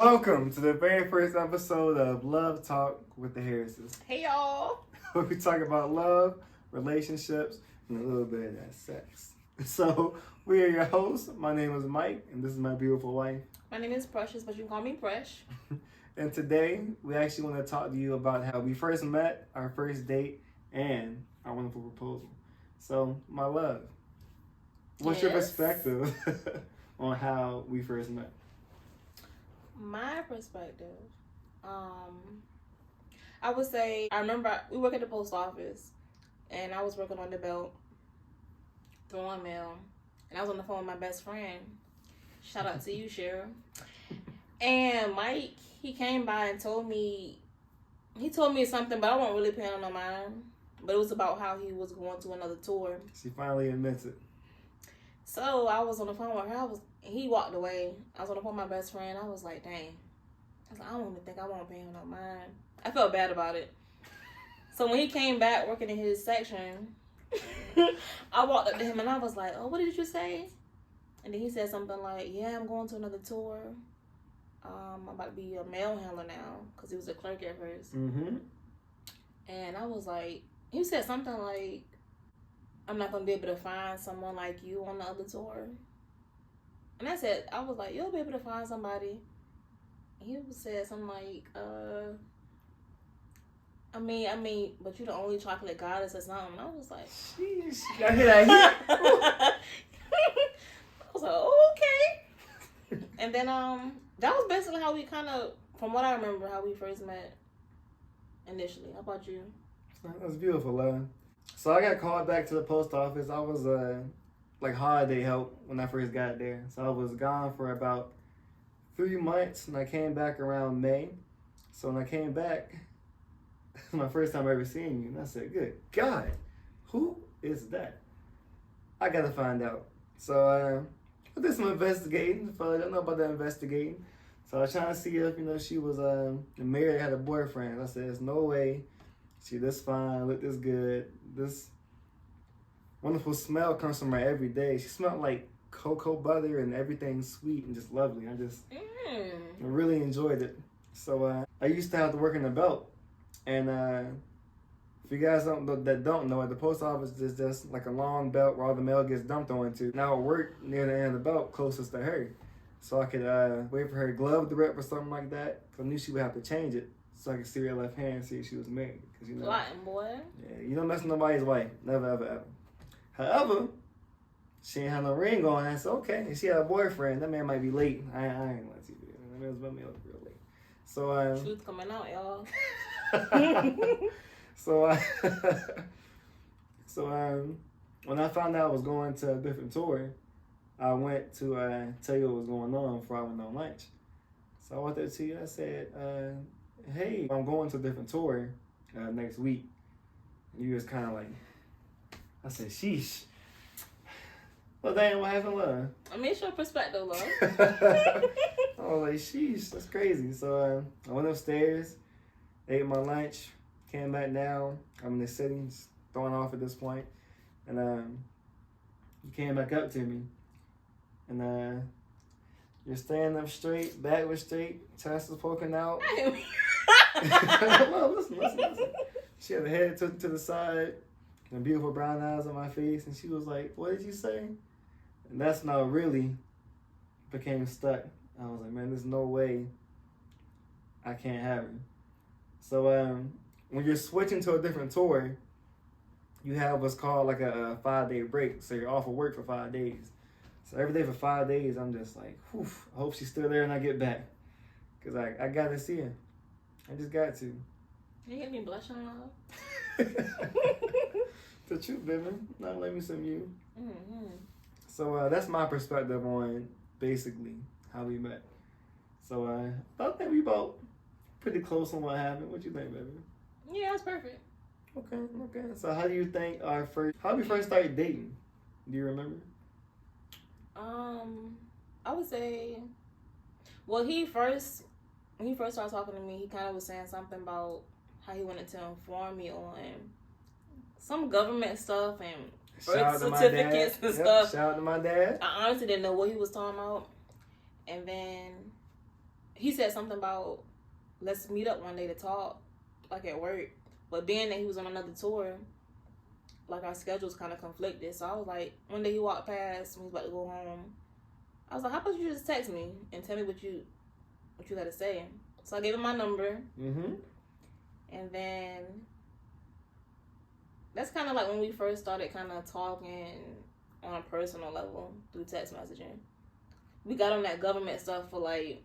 Welcome to the very first episode of Love Talk with the Harrises. Hey y'all. We talk about love, relationships, and a little bit of that sex. So, we are your hosts. My name is Mike, and this is my beautiful wife. My name is Precious, but you can call me Presh. And today, we actually want to talk to you about how we first met, our first date, and our wonderful proposal. So, my love, what's your perspective on how we first met? My perspective, I would say, I remember we work at the post office, and I was working on the belt, throwing mail, and I was on the phone with my best friend. Shout out to you, Cheryl. And Mike, he came by and told me something, but I wasn't really paying no mind. But it was about how he was going to another tour. She finally admits it. So I was on the phone with her. He walked away. I was on the phone with my best friend. I was like, dang. I was like, I don't even think I won't pay him no mind. I felt bad about it. So when he came back working in his section, I walked up to him and I was like, oh, what did you say? And then he said something like, yeah, I'm going to another tour. I'm about to be a mail handler now, because he was a clerk at first. Mm-hmm. And I was like, he said something like, I'm not going to be able to find someone like you on the other tour. And I was like, you'll be able to find somebody. He said something like, I mean, but you're the only chocolate goddess or something. I was like, sheesh. I hear that. I was like, oh, okay. And then, that was basically how we kind of, from what I remember, how we first met initially. How about you? That's beautiful, love. So I got called back to the post office. I was like holiday help when I first got there. So I was gone for about 3 months, and I came back around May. So when I came back, it was my first time ever seeing you, and I said, "Good God, who is that?" I gotta find out. So I did some investigating. I don't know about that investigating. So I was trying to see if she was married, had a boyfriend. I said, "There's no way. She this fine, look this good, this wonderful smell comes from her every day." She smelled like cocoa butter and everything sweet and just lovely. I really enjoyed it. So I used to have to work in the belt, and if you guys don't know, the post office is just like a long belt where all the mail gets dumped onto. Now I worked near the end of the belt, closest to her, so I could wait for her glove to rip or something like that. Cause I knew she would have to change it, so I could see her left hand and see if she was married. Cause Latin boy. Yeah, you don't mess with nobody's wife, never ever ever. However, she ain't had no ring on. I said, okay. If she had a boyfriend, that man might be late. I ain't gonna let you do it. That man was real late. So truth coming out, y'all. so when I found out I was going to a different tour, I went to tell you what was going on before I went on lunch. So I went there to you. I said, hey, I'm going to a different tour next week. And you was kind of like, I said, sheesh. Well, damn, what happened, love? I mean, it's your perspective, love. I was like, sheesh, that's crazy. So I went upstairs, ate my lunch, came back down. I'm in the city, just throwing off at this point. And you came back up to me. And you're standing up straight, back was straight, chest was poking out. Well, listen. She had her head to the side, and beautiful brown eyes on my face, and she was like, what did you say? And that's when I really became stuck. I was like, man, there's no way I can't have her. So when you're switching to a different tour, you have what's called like a 5-day break. So you're off of work for 5 days. So every day for 5 days, I'm just like, whew, I hope she's still there when I get back. Because I got to see her. I just got to. You get me blushing, love? The truth, baby. Not let me some you. Mm-hmm. So that's my perspective on basically how we met. So I think we both pretty close on what happened. What you think, baby? Yeah, it's perfect. Okay. So how do you think how we first started dating? Do you remember? I would say, well, when he first started talking to me, he kind of was saying something about how he wanted to inform me on some government stuff and birth certificates and stuff. Shout out to my dad. I honestly didn't know what he was talking about. And then he said something about let's meet up one day to talk, like at work. But being that he was on another tour, like our schedules kind of conflicted. So I was like, one day he walked past when he was about to go home. I was like, how about you just text me and tell me what you got to say? So I gave him my number. Mm-hmm. And then that's kind of like when we first started kind of talking on a personal level through text messaging. We got on that government stuff for like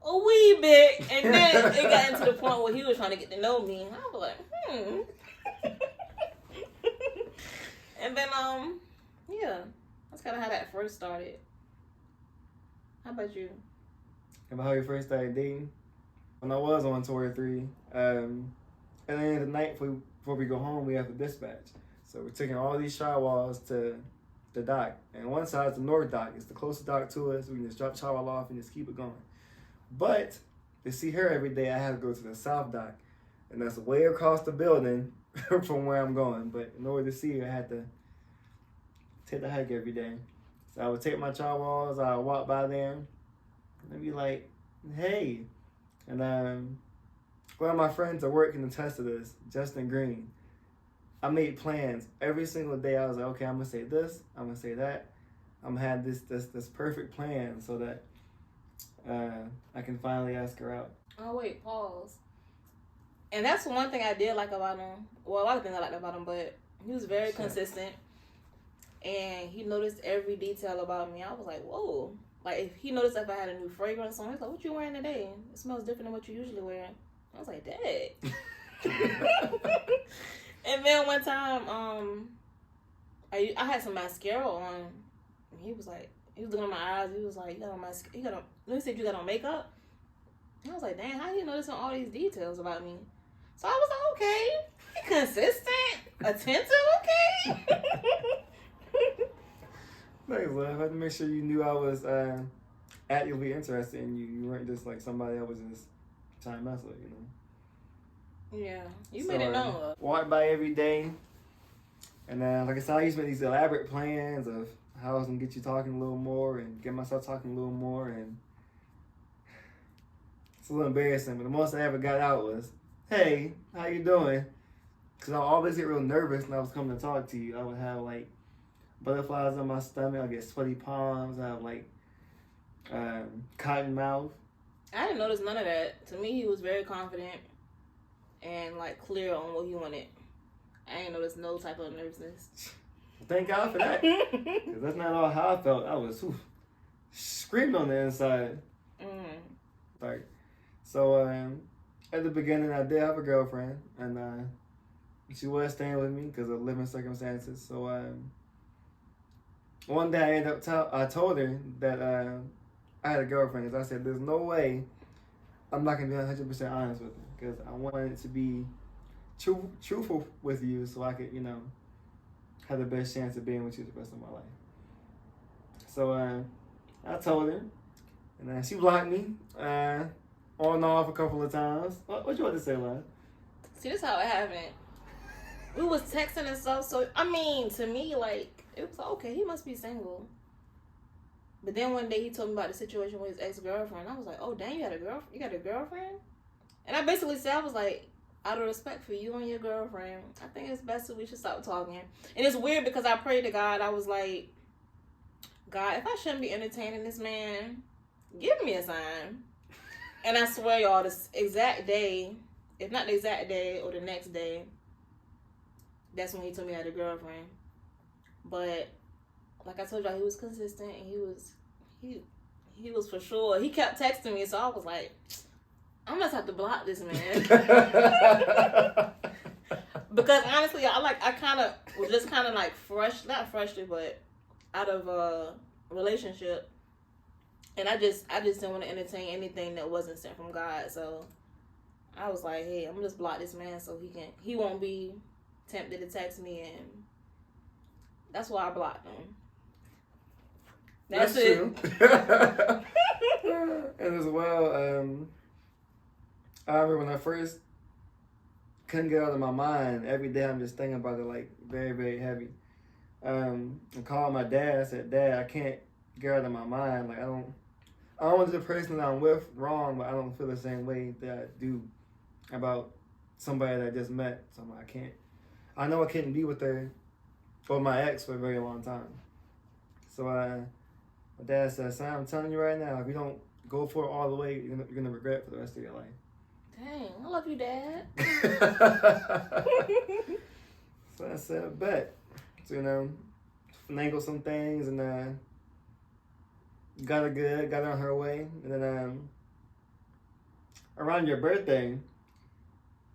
a wee bit, and then it got into the point where he was trying to get to know me. And I was like, And then, yeah, that's kind of how that first started. How about you? About how you first started dating? When I was on tour 3, and then the night before we go home, we have to dispatch. So we're taking all these showers to the dock. And one side is the north dock. It's the closest dock to us. We can just drop the shower off and just keep it going. But to see her every day, I had to go to the south dock. And that's way across the building from where I'm going. But in order to see her, I had to take the hike every day. So I would take my showers, I would walk by there, and I'd be like, hey. And one of my friends at work can attest to this, Justin Green. I made plans every single day. I was like, okay, I'm gonna say this, I'm gonna say that. I'm gonna have this perfect plan so that I can finally ask her out. Oh wait, pause. And that's one thing I did like about him. Well, a lot of things I liked about him, but he was very consistent, and he noticed every detail about me. I was like, whoa. Like, if he noticed if I had a new fragrance on, he's like, what you wearing today? It smells different than what you usually wear. I was like, Dad. And then one time, I had some mascara on, and he was looking at my eyes. He was like, you got on let me see if you got on makeup. And I was like, damn, how do you notice all these details about me? So I was like, okay, consistent, attentive, okay. Thanks, love. I had to make sure you knew I was actively interested in you. You weren't just like somebody I was just trying to mess with, you know? Yeah, you made it known. Walk by every day. And like I said, I used to make these elaborate plans of how I was going to get you talking a little more and get myself talking a little more. And it's a little embarrassing, but the most I ever got out was, hey, how you doing? Because I always get real nervous when I was coming to talk to you. I would have like butterflies on my stomach. I get sweaty palms. I have like cotton mouth. I didn't notice none of that. To me, he was very confident and like clear on what he wanted. I ain't noticed no type of nervousness. Thank God for that. Because that's not all how I felt. I was screaming on the inside. Like, so at the beginning, I did have a girlfriend, and she was staying with me because of living circumstances. So one day I told her that I had a girlfriend, because I said, there's no way I'm not going to be 100% honest with her, because I wanted to be truthful with you so I could, you know, have the best chance of being with you the rest of my life. So I told her, and then she blocked me on and off a couple of times. What you want to say, love? See, this is how it happened. We was texting and stuff, so, I mean, to me, like, it was okay, he must be single. But then one day he told me about the situation with his ex-girlfriend. I was like, oh, dang, you got a girlfriend? And I basically said, I was like, out of respect for you and your girlfriend, I think it's best that we should stop talking. And it's weird because I prayed to God. I was like, God, if I shouldn't be entertaining this man, give me a sign. And I swear, y'all, this exact day, if not the exact day or the next day, that's when he told me I had a girlfriend. But like I told y'all, he was consistent, and he was for sure. He kept texting me, so I was like, I must have to block this man. Because honestly, I kind of was just kind of like not frustrated, but out of a relationship, and I just didn't want to entertain anything that wasn't sent from God. So I was like, hey, I'm gonna just block this man so he won't be tempted to text me, and that's why I blocked him. That's it. True. And as well, I remember when I first couldn't get out of my mind, every day I'm just thinking about it, like, very, very heavy. I called my dad. I said, Dad, I can't get out of my mind. Like, I don't want the person that I'm with wrong, but I don't feel the same way that I do about somebody that I just met. So I can't. I know I couldn't be with her or my ex for a very long time. So my dad said, "Son, I'm telling you right now, if you don't go for it all the way, you're gonna regret it for the rest of your life." Dang, I love you, Dad. So I said, "Bet." So finagled some things and got her on her way, and then around your birthday,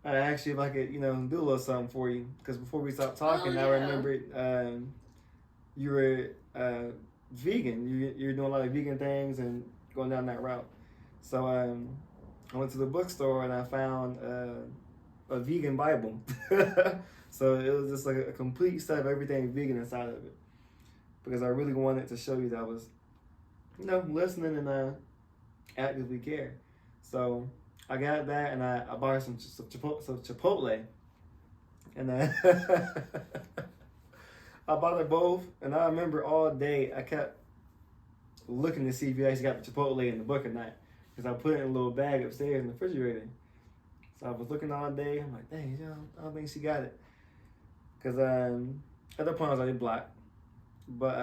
I asked you if I could, do a little something for you. Because before we stopped talking, Oh, I yeah. remembered you were vegan. You're doing a lot of vegan things and going down that route. So I went to the bookstore and I found a vegan Bible. So it was just like a complete set of everything vegan inside of it. Because I really wanted to show you that I was, listening and actively care. So I got that and I bought her some Chipotle. And I bought her both. And I remember all day I kept looking to see if you actually got the Chipotle in the book or not. Because I put it in a little bag upstairs in the refrigerator. So I was looking all day. I'm like, dang, I don't think she got it. Because at that point I was already blocked. But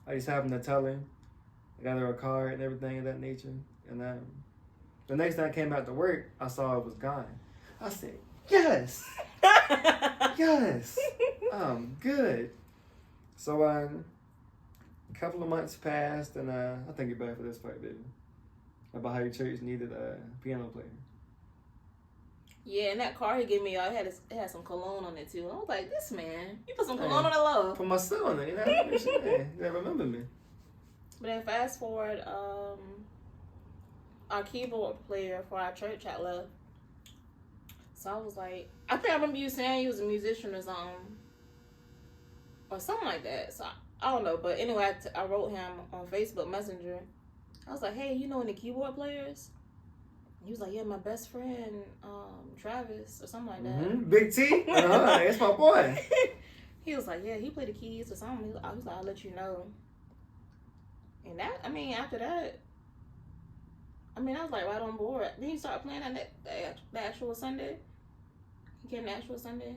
I just happened to tell her. I got her a card and everything of that nature. And the next time I came back to work, I saw it was gone. I said, yes! Yes! Good. So a couple of months passed, and I think you're better for this part, baby. About how your church needed a piano player. Yeah, and that car he gave me, it had some cologne on it too. I was like, this man, you put some cologne on the low. Put my son on it, you gotta remember me. But then fast forward, our keyboard player for our church had left. So I was like, I think I remember you saying he was a musician or something like that. So I don't know, but anyway, I wrote him on Facebook Messenger. I was like, hey, you know any keyboard players? He was like, yeah, my best friend, Travis, or something like that. Mm-hmm. Big T? That's my boy. He was like, yeah, he played the keys or something. I was like, I'll let you know. And after that, I was like right on board. Then he started playing the actual Sunday. He came the actual Sunday.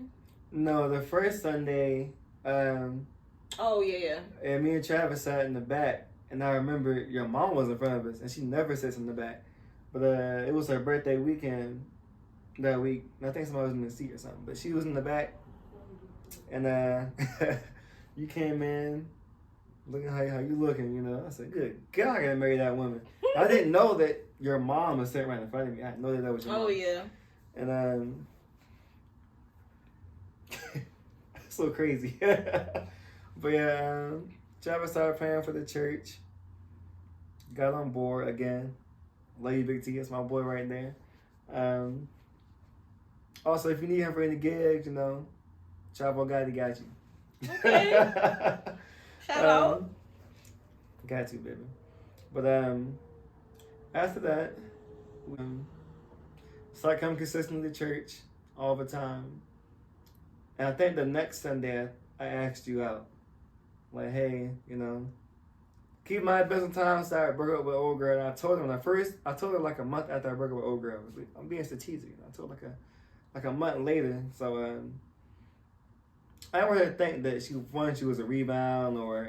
No, the first Sunday. Oh yeah. And me and Travis sat in the back, and I remember your mom was in front of us, and she never sits in the back. But it was her birthday weekend that week. I think somebody was in the seat or something, but she was in the back, and you came in. Look at how you looking, I said, good God, I gotta marry that woman. I didn't know that your mom was sitting right in front of me. I didn't know that was your mom. Oh, yeah. And, so crazy. But yeah, Travis started praying for the church. Got on board again. Love you, Big T. That's my boy right there. Also, if you need him for any gigs, Chavo Gotti got you. Okay. Shout out. Got to, baby. But after that, we started coming consistently to church all the time. And I think the next Sunday I asked you out. Like, hey, keep my business time, so I broke up with old girl. And I told her like a month after I broke up with old girl. I'm being strategic. I told her like a month later. So I don't really think that she was a rebound or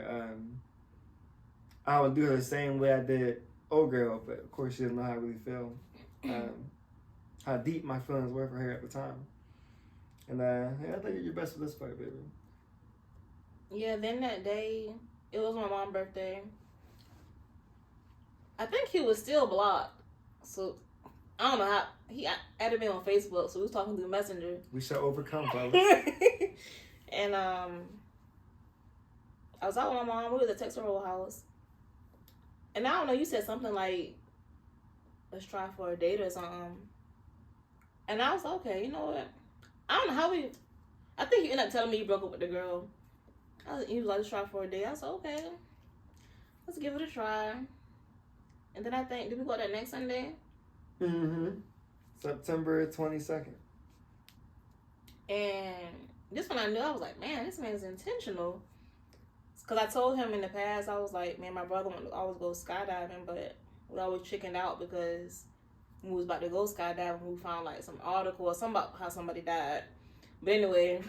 I would do her the same way I did old girl, but of course she doesn't know how I really feel, how deep my feelings were for her at the time. And I think you're your best for this part, baby. Yeah, then that day, it was my mom's birthday. I think he was still blocked, so I don't know how. He added me on Facebook, so we was talking through Messenger. We shall overcome, fellas. And I was out with my mom. We was at Texas Roadhouse. And I don't know, you said something like, let's try for a date or something. And I was like, okay, you know what? I don't know how I think you ended up telling me you broke up with the girl. He was like, let's try for a date. I was like, okay, let's give it a try. And then I think, did we go that next Sunday? Mm-hmm. September 22nd. And this one I knew, I was like, man, this man's intentional. Because I told him in the past, I was like, man, my brother wanted to always go skydiving, but we always chickened out because when we was about to go skydiving, we found like some article or something about how somebody died. But anyway,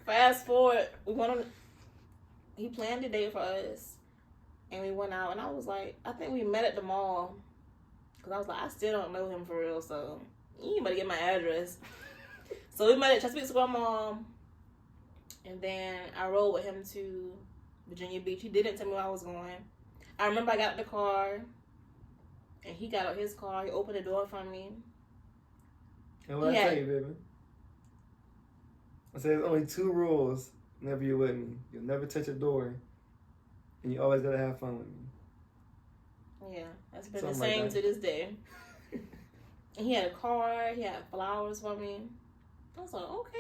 fast forward, he planned a date for us, and we went out, and I was like, I think we met at the mall, because I was like, I still don't know him for real, so you better get my address. So we met at Chesapeake Square Mall. And then I rode with him to Virginia Beach. He didn't tell me where I was going. I remember I got out the car, and he got out his car. He opened the door for me. And what I tell you, baby? I said there's only 2 rules whenever you're with me. You'll never touch a door, and you always gotta have fun with me. Yeah, that's been Something the same like that. to this day. And he had a car. He had flowers for me. I was like, okay.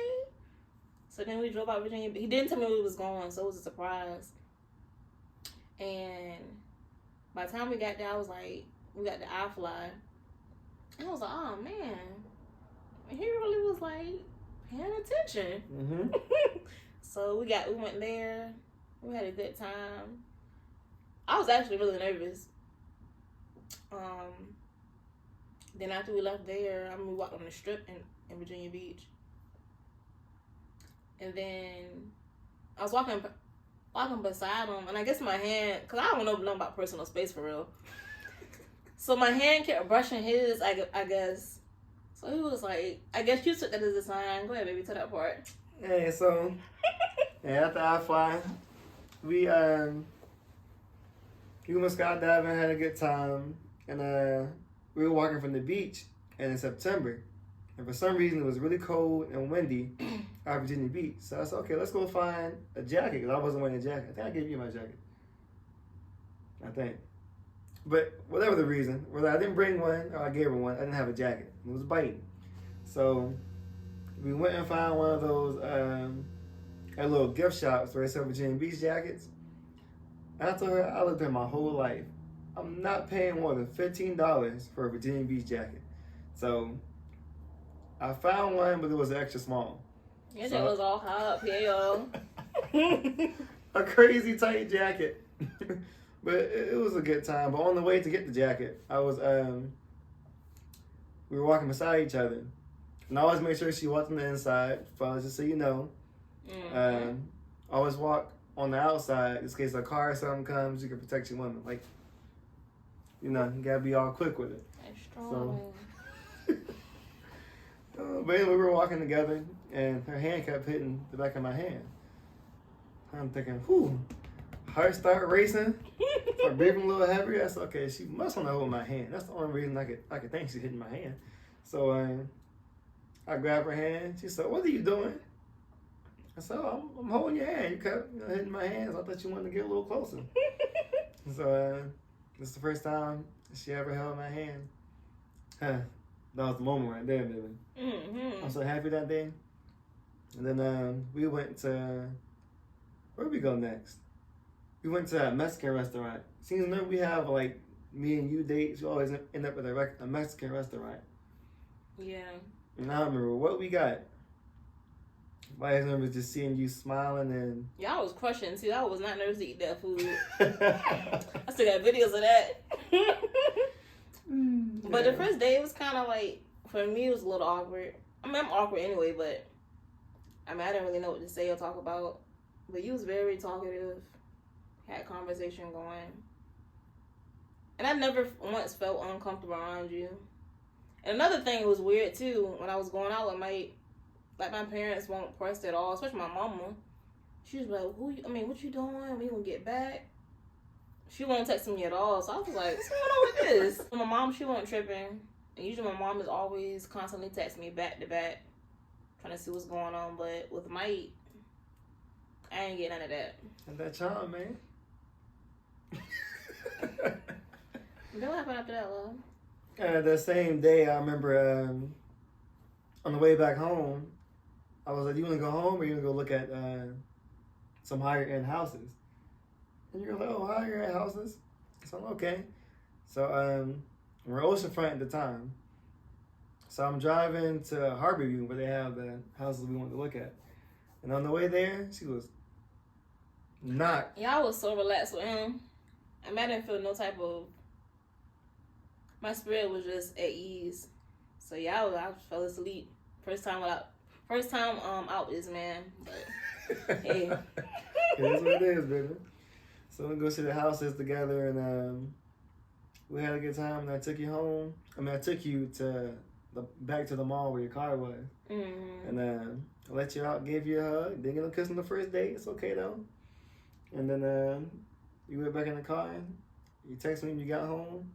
So then we drove out Virginia. He didn't tell me where we was going, so it was a surprise. And by the time we got there, I was like, we got the iFly. And I was like, oh man, he really was like paying attention. Mm-hmm. So we went there. We had a good time. I was actually really nervous. Then after we left there, we walked on the strip in Virginia Beach. And then I was walking beside him, and I guess my hand, because I don't know nothing about personal space for real. So my hand kept brushing his, I guess. So he was like, I guess you took that as a sign. Go ahead, baby, to that part. Hey, so after I fly, we went skydiving, had a good time, and we were walking from the beach, and in September, and for some reason it was really cold and windy out Virginia Beach. So I said, okay, let's go find a jacket, because I wasn't wearing a jacket. I think I gave you my jacket. I think. But whatever the reason, whether I didn't bring one or I gave her one, I didn't have a jacket. It was biting. So we went and found one of those at little gift shops where they sell Virginia Beach jackets. And I told her I lived there my whole life. I'm not paying more than $15 for a Virginia Beach jacket. So I found one, but it was extra small. Your jacket was all high up here, y'all. A crazy tight jacket. But it was a good time. But on the way to get the jacket, I was we were walking beside each other. And I always make sure she walked on the inside, fellas, just so you know. Mm-hmm. Always walk on the outside in case a car or something comes, you can protect your woman. Like, you know, you gotta be all quick with it. That's strong. But anyway, we were walking together, and her hand kept hitting the back of my hand. I'm thinking, whew, heart start racing, start breathing a little heavier. I said, okay, she must want to hold my hand. That's the only reason I could think she's hitting my hand. So I grabbed her hand. She said, what are you doing? I said, oh, I'm holding your hand. You kept hitting my hands. I thought you wanted to get a little closer. So this is the first time she ever held my hand. That was the moment right there, baby. Mm-hmm. I'm so happy that day. And then we went to, where did we go next? We went to a Mexican restaurant. Seems like we have like me and you dates. We always end up at a Mexican restaurant. Yeah. And I don't remember what we got. But I remember just seeing you smiling and... Y'all was crushing too. I was not nervous to eat that food. I still got videos of that. But the first day, it was kind of like, for me, it was a little awkward. I mean, I'm awkward anyway, but I didn't really know what to say or talk about. But you was very talkative, had conversation going. And I never once felt uncomfortable around you. And another thing was weird too, when I was going out with my parents won't press at all, especially my mama. She was like, what you doing? We gonna get back? She won't text me at all. So I was like, what's going on with this? My mom, she wasn't tripping. And usually my mom is always constantly texting me back to back, trying to see what's going on. But with Mike, I ain't getting none of that. And that charm, man. Then what happened after that, love? The same day, I remember on the way back home, I was like, you want to go home or you want to go look at some higher-end houses? And you're like, oh, higher-end houses? So I'm okay. So we're oceanfront at the time. So I'm driving to Harborview where they have the houses we want to look at. And on the way there, she goes, Not. Y'all was so relaxed with him. I mean, I didn't feel no type of. My spirit was just at ease. So yeah, I fell asleep. First time out with this man. But hey. It is what it is, baby. So we go see the houses together, and we had a good time. And I took you home. I mean, I took you back to the mall where your car was. Mm-hmm. And I let you out, gave you a hug. Didn't get no kiss on the first date. It's okay though. And then you went back in the car. You texted me when you got home.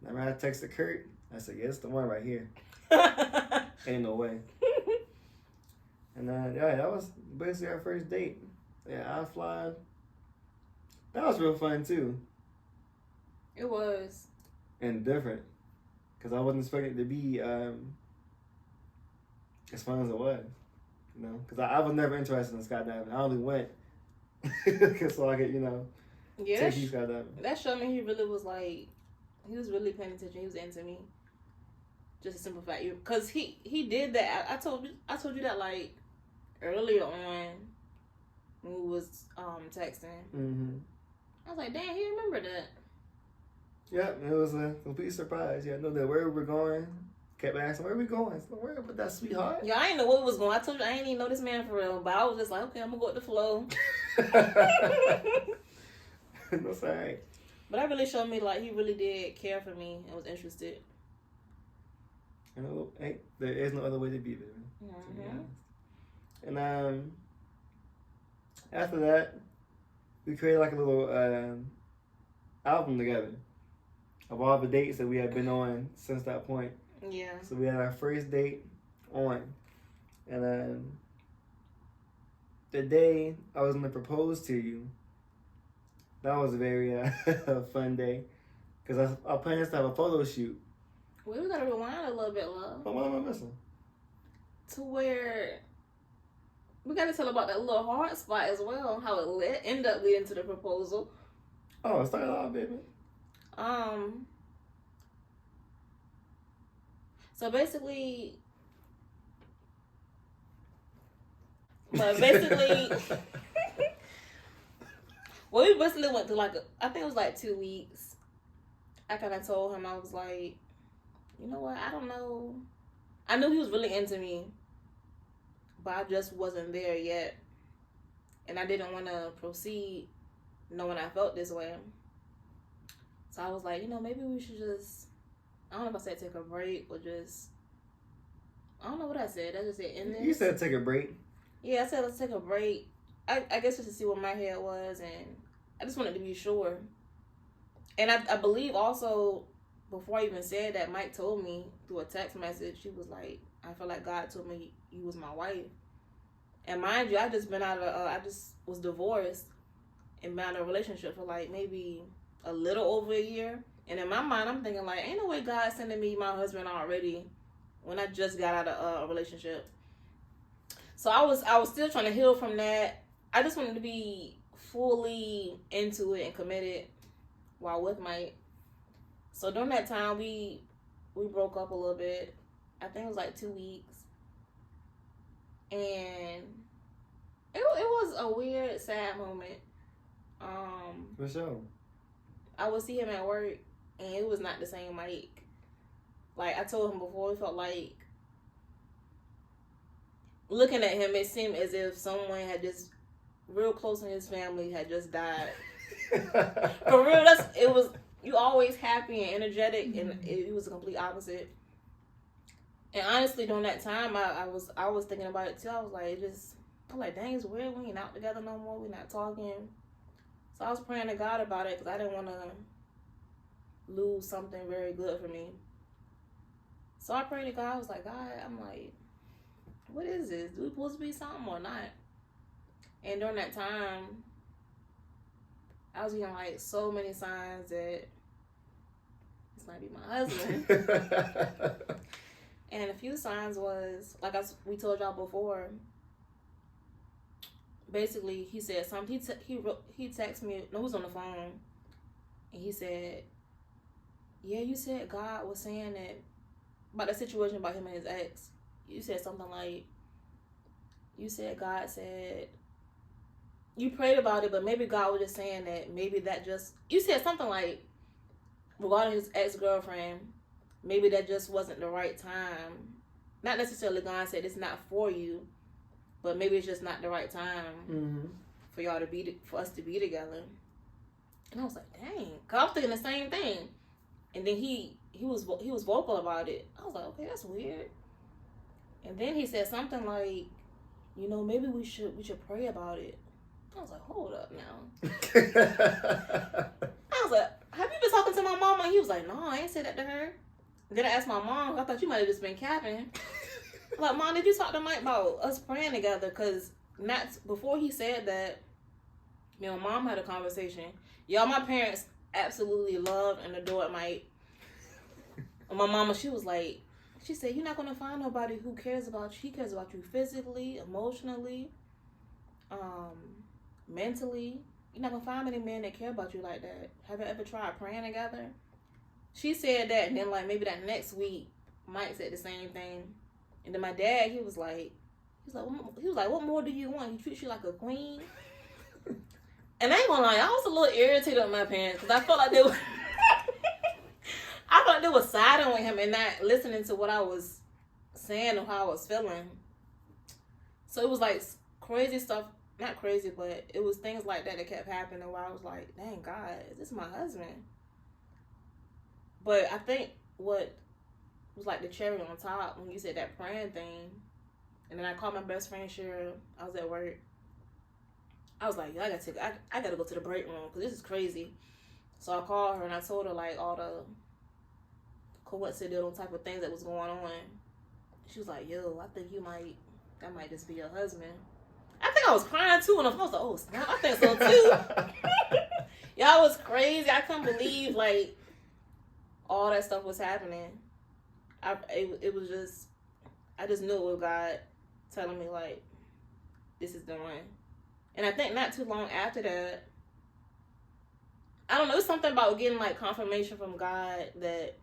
Remember I texted Kurt? I said, yeah, it's the one right here. Ain't no way. And yeah, that was basically our first date. Yeah, I fly. That was real fun too. It was. And different. Because I wasn't expecting it to be as fun as it was. You know? Because I was never interested in skydiving. I only went so I could, yeah, take you skydiving. That showed me he really was like, he was really paying attention. He was into me. Just a simple fact. Because he did that. I told you that like earlier on when we was texting. Mm-hmm. I was like, damn, he remembered that. Yep, it was a complete surprise. Yeah, I know that where we were going. Kept asking, where are we going? So, where with that sweetheart? Yeah, I didn't know what was going. I told you I ain't even know this man for real. But I was just like, okay, I'm gonna go with the flow. That's all right. But that really showed me like he really did care for me and was interested. There is no other way to be, baby. Mm-hmm. And after that, we created like a little album together of all the dates that we had been on since that point. Yeah. So we had our first date on, and the day I was gonna propose to you, that was a very fun day, because I planned to have a photo shoot. We gotta rewind a little bit, love. What am I missing? To where we gotta tell about that little hard spot as well, how it ended up leading to the proposal. Oh, start it off, baby. So basically, well, we basically went through I think it was like 2 weeks. I kind of told him, I was like, you know what, I don't know. I knew he was really into me, but I just wasn't there yet. And I didn't want to proceed knowing I felt this way. So I was like, maybe we should just, I don't know if I said take a break or just, I don't know what I said. I just said end this. You said take a break. Yeah, I said let's take a break. I guess just to see what my head was, and I just wanted to be sure. And I believe also, before I even said that, Mike told me through a text message, he was like, I feel like God told me you was my wife. And mind you, I just was divorced and been out of a relationship for like maybe a little over a year. And in my mind, I'm thinking like, ain't no way God's sending me my husband already when I just got out of a relationship. So I was still trying to heal from that. I just wanted to be fully into it and committed while with Mike. So during that time, we broke up a little bit. I think it was like 2 weeks. And it was a weird, sad moment. For sure. I would see him at work, and it was not the same Mike. Like I told him before, it felt like looking at him, it seemed as if someone had just real close in his family had just died. For real, it was. You always happy and energetic, and it was the complete opposite. And honestly, during that time, I was thinking about it too. I was like, I'm like, dang, it's weird. We ain't out together no more. We not talking. So I was praying to God about it because I didn't want to lose something very good for me. So I prayed to God. I was like, God, I'm like, what is this? Do we supposed to be something or not? And during that time, I was getting like so many signs that this might be my husband. And a few signs was, like we told y'all before, basically he said something. He texted me, no, he was on the phone, and he said, yeah, you said God was saying that, about the situation about him and his ex. You said something like, you said God said, you prayed about it, but maybe God was just saying that maybe that just, you said something like regarding his ex-girlfriend, maybe that just wasn't the right time. Not necessarily God said it's not for you, but maybe it's just not the right time for y'all to for us to be together. And I was like, dang, cause I was thinking the same thing. And then he was vocal about it. I was like, okay, that's weird. And then he said something like, you know, maybe we should pray about it. I was like, hold up now. I was like, have you been talking to my mama? And he was like, no, I ain't said that to her. Then I asked my mom, I thought you might have just been capping. I'm like, Mom, did you talk to Mike about us praying together? Because before he said that, me and my mom had a conversation. Y'all, my parents absolutely loved and adored Mike. And my mama, she was like, she said, you're not going to find nobody who cares about you. He cares about you physically, emotionally, mentally. You're not going to find many men that care about you like that. Have you ever tried praying together? She said that, and then like maybe that next week, Mike said the same thing. And then my dad, he was like, what more do you want? He treats you like a queen. And I ain't gonna lie, I was a little irritated with my parents because I felt like they were, siding with him and not listening to what I was saying or how I was feeling. So it was like crazy stuff, not crazy, but it was things like that kept happening where I was like, dang God, is this my husband? But I think what was like the cherry on top when you said that praying thing, and then I called my best friend Cheryl. I was at work. I was like, I gotta go to the break room because this is crazy. So I called her and I told her like all the coincidental type of things that was going on. She was like, yo, I think that might just be your husband. I think I was crying too, and I was like, oh snap, I think so too. Y'all was crazy. I couldn't believe like all that stuff was happening. It was just, I just knew it was God telling me like, this is the one. And I think not too long after that, I don't know, it's something about getting like confirmation from God that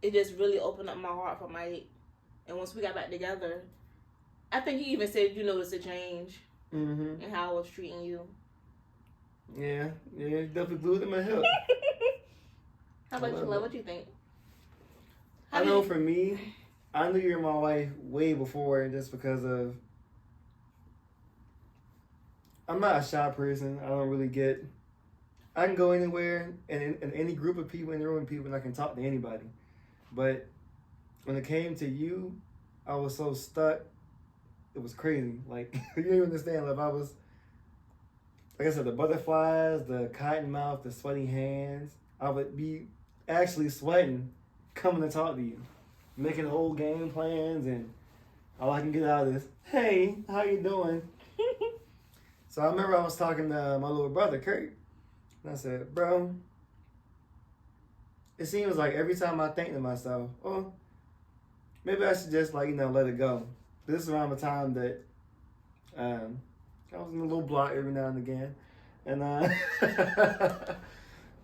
it just really opened up my heart for Mike. And once we got back together, I think he even said you noticed a change in how I was treating you. Yeah, definitely glued in my hip. How about you, love? What you think? I know for me, I knew you were my wife way before just because of, I'm not a shy person. I don't really I can go anywhere and in any group of people, in the room of people, and I can talk to anybody. But when it came to you, I was so stuck. It was crazy. Like, you don't understand. Like, I was, like I said, the butterflies, the cotton mouth, the sweaty hands. I would be actually sweating coming to talk to you, making whole game plans, and all I can get out is, hey, how you doing? So I remember I was talking to my little brother, Kurt, and I said, bro, it seems like every time I think to myself, oh, maybe I should just like, let it go. This is around the time that I was in a little block every now and again. And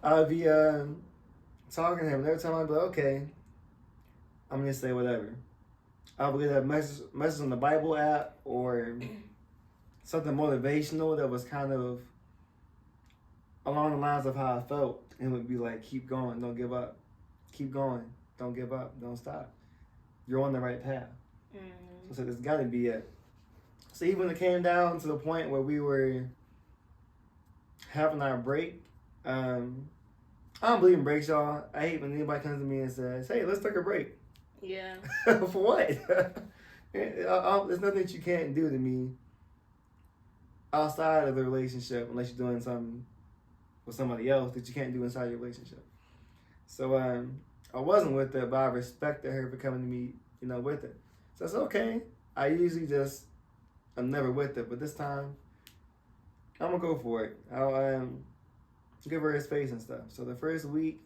I'd be talking to him, and every time I'd be like, okay, I'm going to say whatever. I would get a message on the Bible app or something motivational that was kind of along the lines of how I felt. And it would be like, keep going, don't give up. Keep going, don't give up, don't stop. You're on the right path. So there's got to be it. So even when it came down to the point where we were having our break, I don't believe in breaks, y'all. I hate when anybody comes to me and says, hey, let's take a break. Yeah. For what? There's nothing that you can't do to me outside of the relationship unless you're doing something with somebody else that you can't do inside your relationship. So I wasn't with it, but I respected her for coming to me, with it. So it's okay. I usually I'm never with it, but this time I'm gonna go for it. I'll give her his space and stuff. So the first week,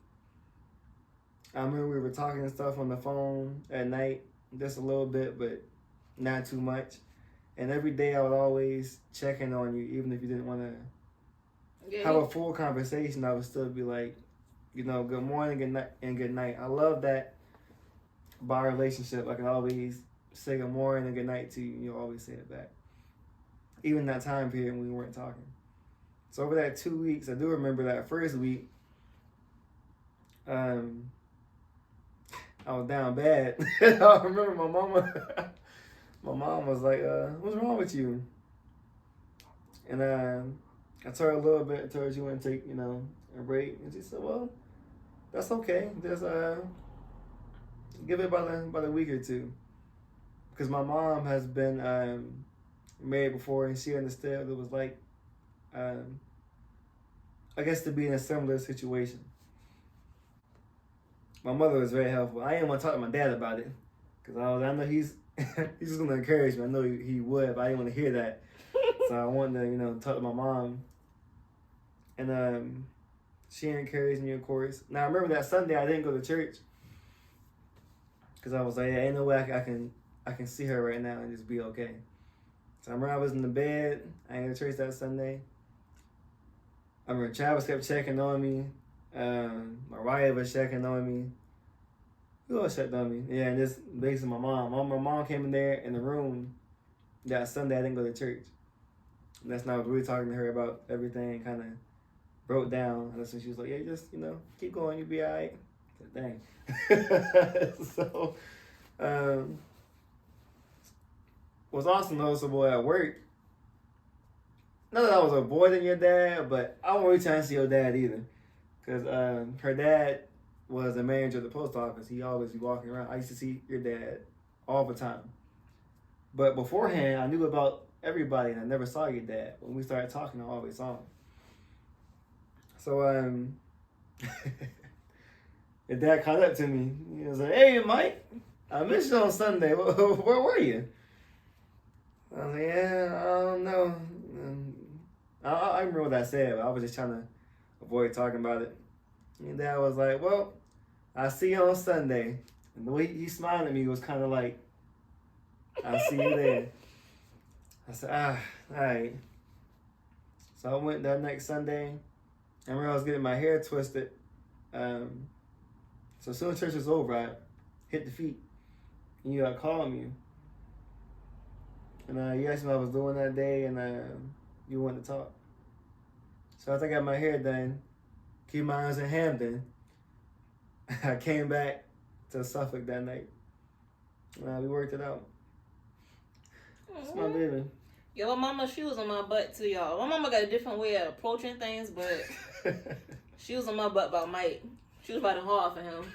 I remember we were talking and stuff on the phone at night, just a little bit, but not too much. And every day I would always check in on you, even if you didn't want to have a full conversation. I would still be like, good morning, good night, and good night. I love that about our relationship. I can always say good morning and good night to you, and you'll always say it back. even that time period when we weren't talking. So over that 2 weeks, I do remember that first week, I was down bad. I remember my mom was like, what's wrong with you? And I told her a little bit, told her she wouldn't take, a break. And she said, well, that's okay. Just give it about a week or two. Because my mom has been married before, and she understood it was like, I guess, to be in a similar situation. My mother was very helpful. I didn't want to talk to my dad about it, because I know he's he's just going to encourage me. I know he would, but I didn't want to hear that. So I wanted to, talk to my mom. And she encouraged me, of course. Now, I remember that Sunday I didn't go to church, because I was like, yeah, ain't no way I can see her right now and just be okay. So I remember I was in the bed. I didn't go to church that Sunday. I remember Travis kept checking on me. Mariah was checking on me. Who else checked on me? Yeah, and this basically my mom. My mom came in there in the room that Sunday. I didn't go to church. And that's not really talking to her about everything. Kind of broke down. And that's when she was like, "Yeah, just keep going. You'll be alright." Dang. So, what's also noticeable at work. Not that I was avoiding your dad, but I wasn't really trying to see your dad either. Because her dad was the manager of the post office. He always be walking around. I used to see your dad all the time. But beforehand, I knew about everybody, and I never saw your dad. When we started talking, I always saw him. So, your dad caught up to me. He was like, "Hey, Mike, I missed you on Sunday. Where were you?" I was like, "Yeah, I don't know." I remember what I said, but I was just trying to avoid talking about it. And Dad was like, "Well, I'll see you on Sunday." And the way he smiled at me was kind of like, "I'll see you there." I said, all right. So I went that next Sunday. I remember I was getting my hair twisted. So as soon as church was over, I hit the feet. And you called me. And you asked me what I was doing that day, and you wanted to talk. So after I got my hair done, keep my eyes in Hampton, I came back to Suffolk that night. We worked it out. That's my baby. Yo, my mama, she was on my butt too, y'all. My mama got a different way of approaching things, but she was on my butt about Mike. She was fighting hard for him.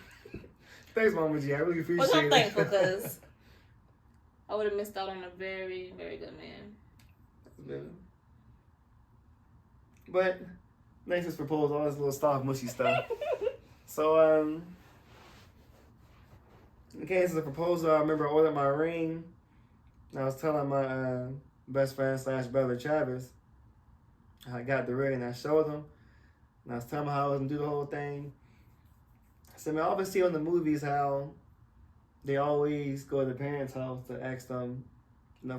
Thanks, Mama G. I really appreciate it. But I'm thankful, because I would have missed out on a very, very good man. But Nathan's proposed all this little soft, mushy stuff. So, in case of the proposal, I remember I ordered my ring. And I was telling my best friend / brother Travis, I got the ring and I showed him. And I was telling him how I was going to do the whole thing. I said, man, I always see on the movies how they always go to the parents' house to ask them,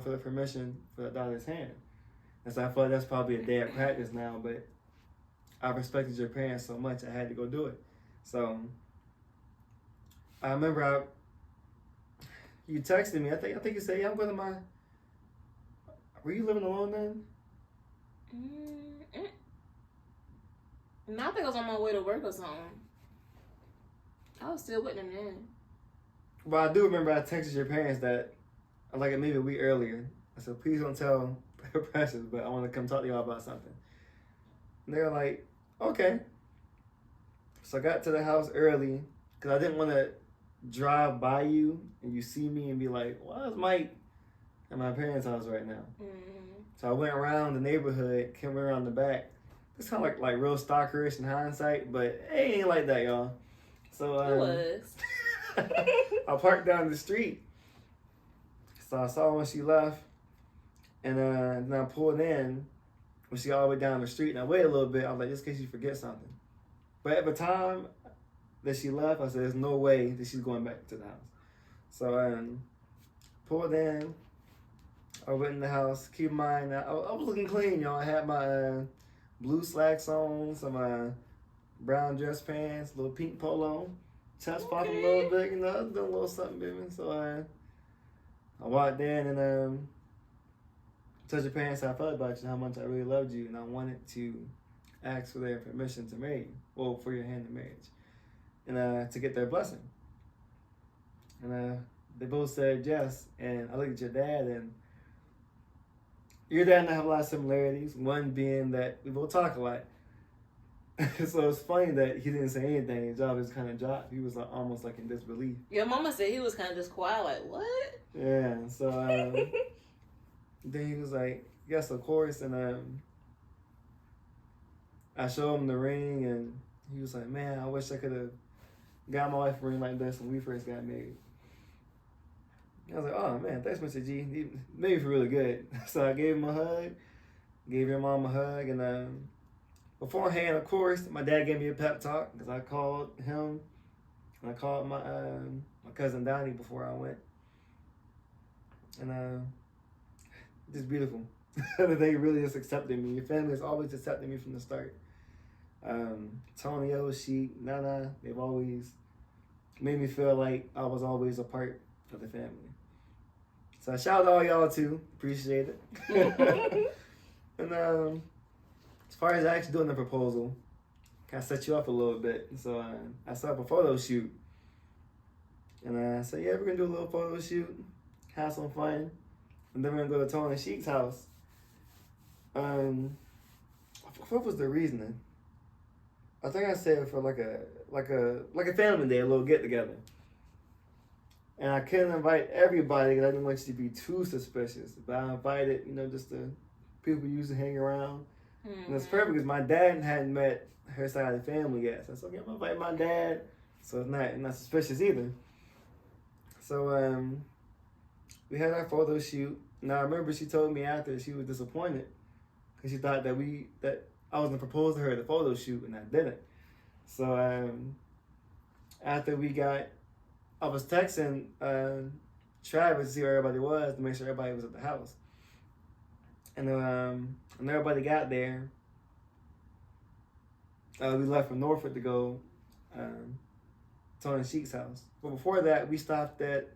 for the permission for the daughter's hand. And so I feel like that's probably a dad practice now, but I respected your parents so much, I had to go do it. So I remember you texted me. I think you said, "Yeah, I'm going to my." Were you living alone then? No, I think I was on my way to work or something. I was still with them then. Well, I do remember I texted your parents that, like maybe a week earlier. I said, "Please don't tell Precious, but I want to come talk to y'all about something." And they were like, "Okay." So I got to the house early because I didn't want to drive by you and you see me and be like, "Why is Mike at my parents' house right now?" Mm-hmm. So I went around the neighborhood, came around the back. It's kind of like real stalkerish in hindsight, but it ain't like that, y'all. So it was. I parked down the street. So I saw when she left, and then I pulled in when she all the way down the street, and I waited a little bit. I was like, just in case she forgets something. But at the time that she left, I said, there's no way that she's going back to the house. So pulled in. I went in the house. Keep in mind, I was looking clean, y'all. I had my blue slacks on, some brown dress pants, little pink polo, chest popping a little bit, doing a little something, baby. So I walked in and told your parents how I felt about you, how much I really loved you, and I wanted to ask for their permission to marry you, well, for your hand in marriage, and to get their blessing. And they both said yes. And I looked at your dad, and your dad and I have a lot of similarities. One being that we both talk a lot. So it's funny that he didn't say anything. His jaw just kind of dropped. He was like, almost like in disbelief. Your mama said he was kind of just quiet, like, what? Yeah. So then he was like, yes, of course. And I showed him the ring, and he was like, man, I wish I could have got my wife a ring like this when we first got married. I was like, oh man, thanks, Mr. G. He made me feel really good. So I gave him a hug, gave your mom a hug, and beforehand, of course, my dad gave me a pep talk because I called him and I called my cousin Donnie before I went, and just beautiful. They really just accepted me. Your family has always accepted me from the start. Tonio, Sheik, Nana, they've always made me feel like I was always a part of the family. So shout out to all y'all too. Appreciate it. And as far as actually doing the proposal, kind of set you up a little bit. So I set up a photo shoot. And I said, yeah, we're going to do a little photo shoot, have some fun. And then we're going to go to Tony and Sheik's house. What was the reasoning? I think I said for like a family day, a little get together. And I couldn't invite everybody because I didn't want you to be too suspicious. But I invited, just the people who used to hang around. Mm-hmm. And it's perfect because my dad hadn't met her side of the family yet. So I said, okay, I'm gonna invite my dad, so it's not suspicious either. So we had our photo shoot. Now I remember she told me after she was disappointed because she thought that I was gonna propose to her at the photo shoot, and I didn't. So after I was texting Travis to see where everybody was to make sure everybody was at the house. And then when everybody got there, we left from Norfolk to go Tony and Sheik's house. But before that, we stopped at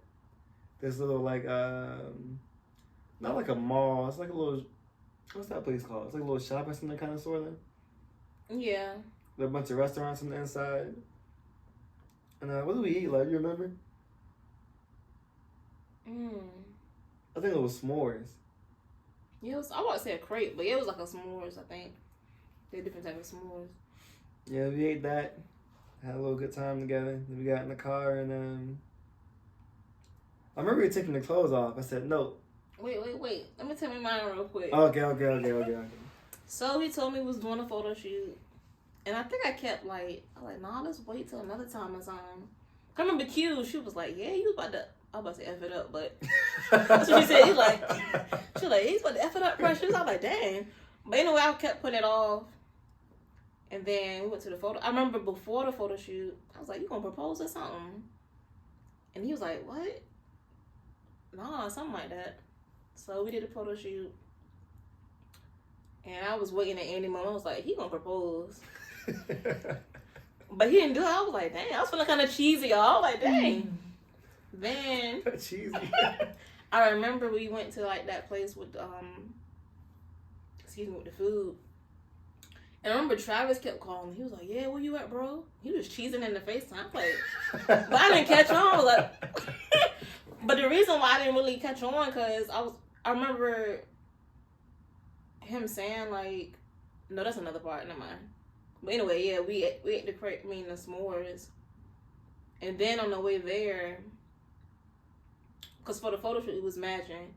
this little not like a mall. It's like a little, what's that place called? It's like a little shopping center kind of sort of. Yeah. There are a bunch of restaurants on the inside. And what did we eat? Like, you remember? I think it was s'mores. Yeah, I wouldn't say a crepe, but it was like a s'mores, I think. They're different type of s'mores. Yeah, we ate that. Had a little good time together. Then we got in the car, and I remember you taking the clothes off. I said, no. Wait. Let me tell you mine real quick. Okay. So he told me he was doing a photo shoot. And I think I kept nah, let's wait till another time or something. I remember Q, she was like, yeah, you was about to, I was about to say F it up, but that's what she said. She was like, he's about to F it up, precious. I was like, dang. But anyway, I kept putting it off. And then we went to the photo. I remember before the photo shoot, I was like, you gonna propose or something? And he was like, what? Nah, something like that. So we did a photo shoot. And I was waiting at any moment. I was like, he gonna propose. But he didn't do it. I was like, dang. I was feeling kind of cheesy, y'all. I was like, dang. Then cheesy. I remember we went to that place with with the food. And I remember Travis kept calling me. He was like, yeah, where you at, bro? He was cheesing in the FaceTime. I'm like, but I didn't catch on. I was like, but the reason why I didn't really catch on because I remember him saying no, that's another part. Never mind. But anyway, yeah, we ate the the s'mores, and then on the way there, cause for the photo shoot it was matching,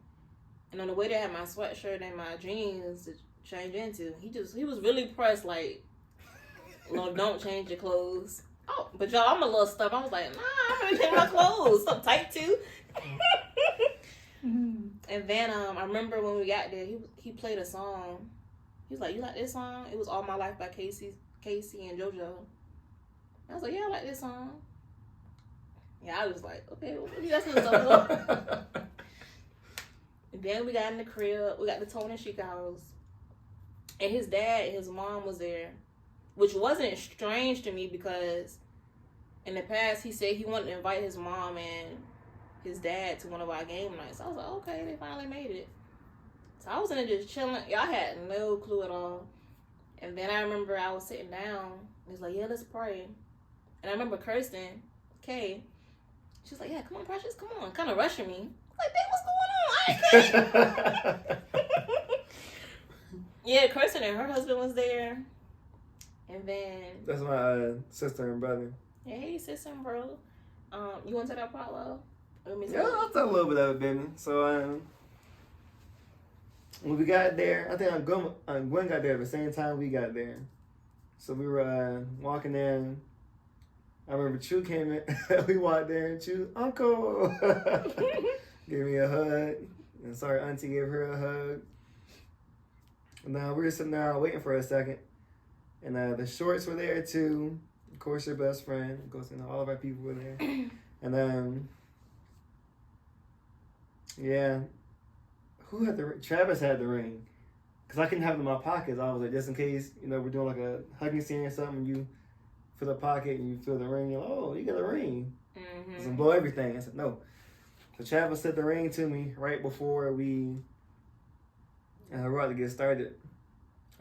and on the way there I had my sweatshirt and my jeans to change into. He was really pressed no, don't change your clothes. Oh, but y'all, I'm a little stubborn. I was like, nah, I'm gonna change my clothes. So tight too. And then I remember when we got there, he played a song. He was like, you like this song? It was All My Life by Casey and JoJo. I was like, yeah, I like this song. Yeah, I was like, okay, what are you listening to? And then we got in the crib. We got the Tony and Sheik house. And his dad and his mom was there, which wasn't strange to me because in the past he said he wanted to invite his mom and his dad to one of our game nights. I was like, okay, they finally made it. So I was in there just chilling. Y'all had no clue at all. And then I remember I was sitting down. He was like, yeah, let's pray. And I remember Kirsten, Kay, she was like, yeah, come on, Precious, come on. Kind of rushing me. Like, babe, what's going on? I can't. Yeah, Kirsten and her husband was there. And then... That's my sister and brother. Yeah, hey, sister and bro. You want to tell that part, love? Yeah, I'll tell a little bit of it, baby. So, when we got there, I think Gwen got there at the same time we got there. So we were walking in. I remember Chu came in. We walked there and Chu, Uncle, gave me a hug. And sorry, Auntie gave her a hug. And we were sitting there waiting for a second. And the shorts were there too. Of course, your best friend. Of course, all of our people were there. And yeah. Who had the ring? Travis had the ring. Because I couldn't have it in my pockets. I was like, just in case, we're doing like a hugging scene or something, you feel the pocket and you feel the ring, you're like, oh, you got a ring. Mm-hmm. It's going to blow everything. I said, no. So Travis sent the ring to me right before we were about to get started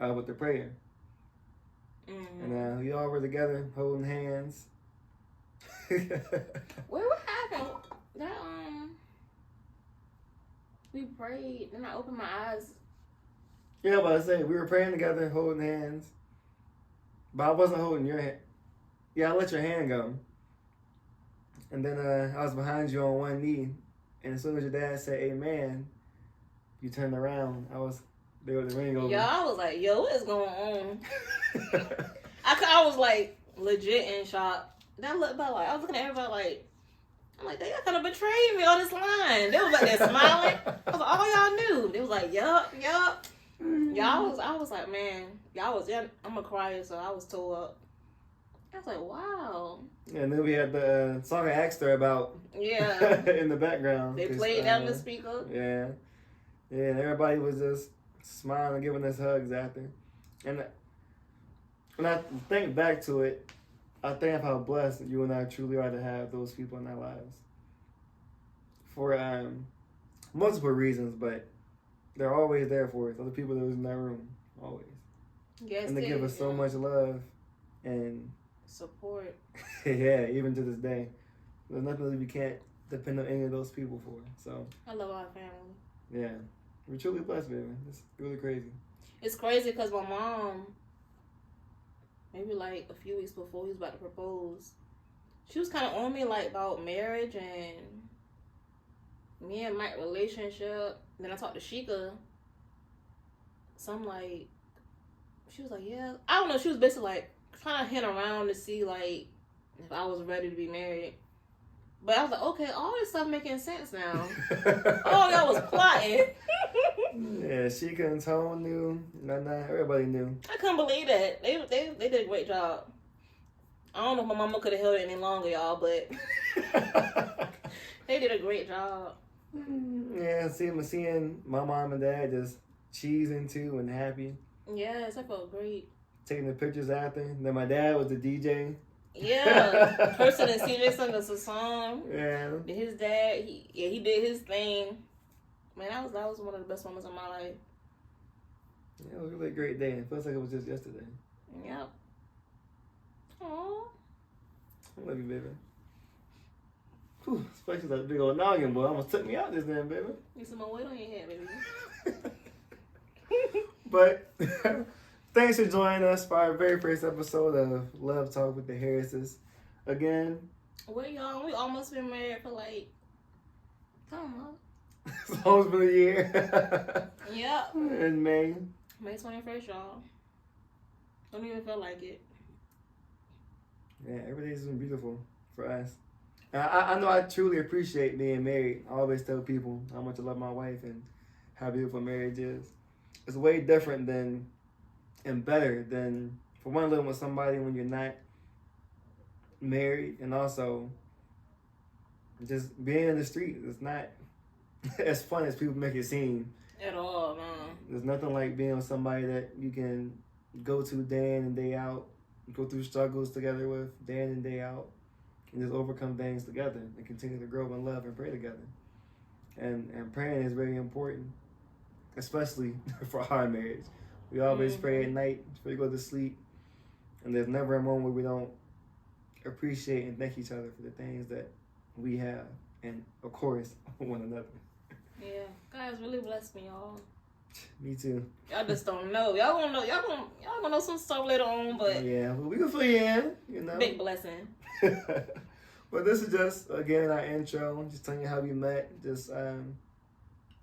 with the prayer. Mm-hmm. And we all were together, holding hands. What happened? That, we prayed, then I opened my eyes. Yeah, but I say we were praying together, holding hands. But I wasn't holding your hand. Yeah, I let your hand go. And then I was behind you on one knee. And as soon as your dad said amen, you turned around. I was there with the ring over. Yeah, I was like, yo, what is going on? I was like legit in shock. Then I looked back, like, I was looking at everybody like, I'm like, they kind of betrayed me on this line. They was like, they're smiling. I was like, oh, y'all knew. They was like, yup. Y'all I was like, man, I'm a crier, so I was tore up. I was like, wow. And then we had the song I asked her about. Yeah. In the background. They played down the speaker. Yeah. Yeah, and everybody was just smiling and giving us hugs after. And when I think back to it, I think of how blessed you and I truly are to have those people in our lives. For multiple reasons, but they're always there for us. Other people that was in that room, always. Yes, and they give us so much love and support. Yeah, even to this day. There's nothing that we can't depend on any of those people for. So I love our family. Yeah. We're truly blessed, baby. It's really crazy. It's crazy because my mom, maybe like a few weeks before he was about to propose, she was kind of on me like about marriage and me and Mike's relationship. Then I talked to Sheikah. So I'm like, she was like, yeah. I don't know. She was basically like trying to hint around to see like if I was ready to be married. But I was like, okay, all this stuff making sense now. Oh, y'all was plotting. Yeah, Sheikah and Tone knew. Nah, everybody knew. I couldn't believe that. They did a great job. I don't know if my mama could have held it any longer, y'all, but they did a great job. Yeah, seeing my mom and dad just cheesing too and happy. Yes, I felt great. Taking the pictures after. Then my dad was the DJ. Yeah, Kirsten and CJ sung us a song. Yeah. His dad, he did his thing. Man, that was one of the best moments of my life. Yeah, it was really a great day. It feels like it was just yesterday. Yep. Aww. I love you, baby. Whew, especially that big old noggin, boy. Almost took me out this damn, baby. Need some more weight on your head, baby. But thanks for joining us for our very first episode of Love Talk with the Harrises. Again, We're young. We almost been married for like, come on. it's almost been a year. Yep. In May. May 21st, y'all. Don't even feel like it. Yeah, every day's been beautiful for us. I know I truly appreciate being married. I always tell people how much I love my wife and how beautiful marriage is. It's way different than and better than, for one, living with somebody when you're not married, and also just being in the street. It's not as fun as people make it seem. At all, man. There's nothing like being with somebody that you can go to day in and day out, go through struggles together with day in and day out, and just overcome things together and continue to grow in love and pray together. And praying is very important. especially for our marriage. We always pray at night before we go to sleep, and there's never a moment where we don't appreciate and thank each other for the things that we have, and of course, one another. Yeah, God has really blessed me, y'all. Me too. Y'all just don't know. Y'all gonna know. Y'all gonna know some stuff later on, but yeah, well, we can fill you in, you know. big blessing. But this is just again our intro, just telling you how we met, just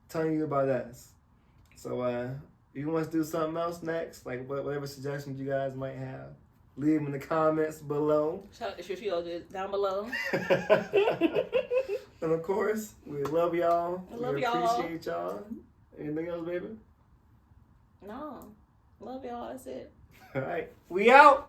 telling you about us. So if you want to do something else next, like whatever suggestions you guys might have, leave them in the comments below. Shout out to Shishio down below. And of course, we love y'all. We appreciate y'all. Anything else, baby? No. Love y'all. That's it. All right. We out.